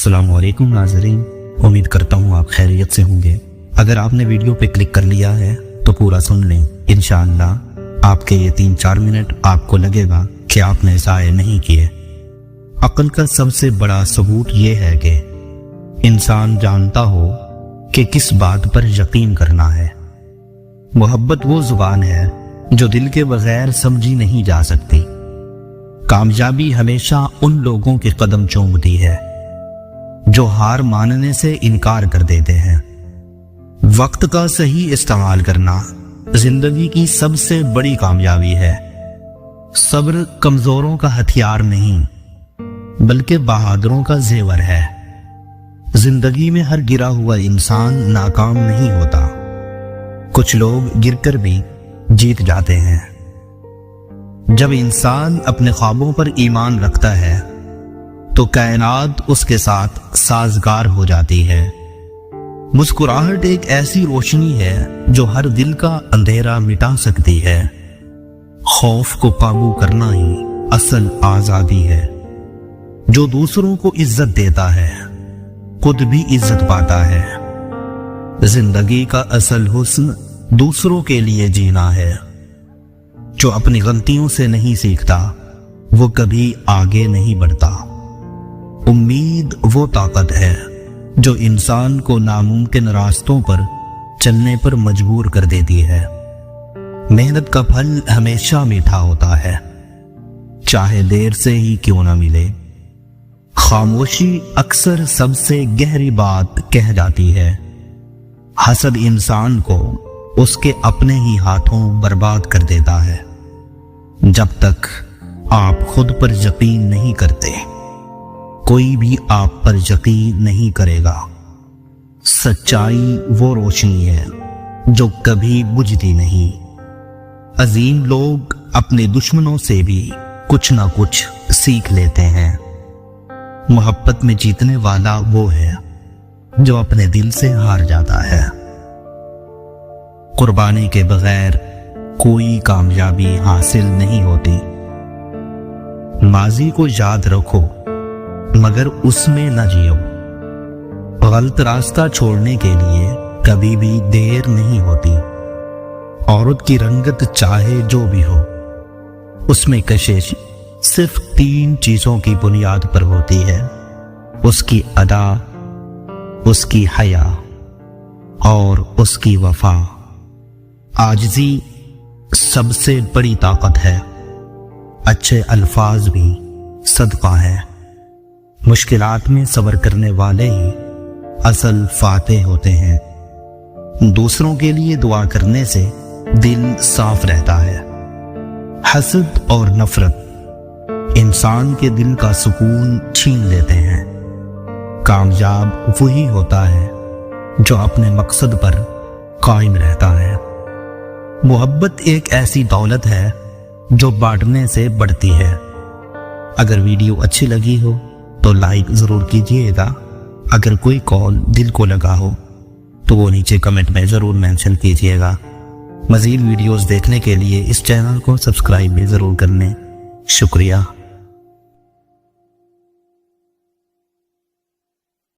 السلام علیکم ناظرین، امید کرتا ہوں آپ خیریت سے ہوں گے۔ اگر آپ نے ویڈیو پہ کلک کر لیا ہے تو پورا سن لیں، انشاءاللہ آپ کے یہ 3-4 منٹ آپ کو لگے گا کہ آپ نے ضائع نہیں کیے۔ عقل کا سب سے بڑا ثبوت یہ ہے کہ انسان جانتا ہو کہ کس بات پر یقین کرنا ہے۔ محبت وہ زبان ہے جو دل کے بغیر سمجھی نہیں جا سکتی۔ کامیابی ہمیشہ ان لوگوں کے قدم چومتی ہے جو ہار ماننے سے انکار کر دیتے ہیں۔ وقت کا صحیح استعمال کرنا زندگی کی سب سے بڑی کامیابی ہے۔ صبر کمزوروں کا ہتھیار نہیں بلکہ بہادروں کا زیور ہے۔ زندگی میں ہر گرا ہوا انسان ناکام نہیں ہوتا، کچھ لوگ گر کر بھی جیت جاتے ہیں۔ جب انسان اپنے خوابوں پر ایمان رکھتا ہے تو کائنات اس کے ساتھ سازگار ہو جاتی ہے۔ مسکراہٹ ایک ایسی روشنی ہے جو ہر دل کا اندھیرا مٹا سکتی ہے۔ خوف کو قابو کرنا ہی اصل آزادی ہے۔ جو دوسروں کو عزت دیتا ہے خود بھی عزت پاتا ہے۔ زندگی کا اصل حسن دوسروں کے لیے جینا ہے۔ جو اپنی غلطیوں سے نہیں سیکھتا وہ کبھی آگے نہیں بڑھتا۔ امید وہ طاقت ہے جو انسان کو ناممکن راستوں پر چلنے پر مجبور کر دیتی ہے۔ محنت کا پھل ہمیشہ میٹھا ہوتا ہے، چاہے دیر سے ہی کیوں نہ ملے۔ خاموشی اکثر سب سے گہری بات کہہ جاتی ہے۔ حسد انسان کو اس کے اپنے ہی ہاتھوں برباد کر دیتا ہے۔ جب تک آپ خود پر یقین نہیں کرتے کوئی بھی آپ پر یقین نہیں کرے گا۔ سچائی وہ روشنی ہے جو کبھی بجھتی نہیں۔ عظیم لوگ اپنے دشمنوں سے بھی کچھ نہ کچھ سیکھ لیتے ہیں۔ محبت میں جیتنے والا وہ ہے جو اپنے دل سے ہار جاتا ہے۔ قربانی کے بغیر کوئی کامیابی حاصل نہیں ہوتی۔ ماضی کو یاد رکھو مگر اس میں نہ جیو۔ غلط راستہ چھوڑنے کے لیے کبھی بھی دیر نہیں ہوتی۔ عورت کی رنگت چاہے جو بھی ہو، اس میں کشش صرف 3 چیزوں کی بنیاد پر ہوتی ہے: اس کی ادا، اس کی حیا اور اس کی وفا۔ عاجزی سب سے بڑی طاقت ہے، اچھے الفاظ بھی صدقہ ہے۔ مشکلات میں صبر کرنے والے ہی اصل فاتح ہوتے ہیں۔ دوسروں کے لیے دعا کرنے سے دل صاف رہتا ہے۔ حسد اور نفرت انسان کے دل کا سکون چھین لیتے ہیں۔ کامیاب وہی ہوتا ہے جو اپنے مقصد پر قائم رہتا ہے۔ محبت ایک ایسی دولت ہے جو بانٹنے سے بڑھتی ہے۔ اگر ویڈیو اچھی لگی ہو تو لائک ضرور کیجیے گا۔ اگر کوئی کال دل کو لگا ہو تو وہ نیچے کمنٹ میں ضرور مینشن کیجیے گا۔ مزید ویڈیوز دیکھنے کے لیے اس چینل کو سبسکرائب بھی ضرور کر لیں۔ شکریہ۔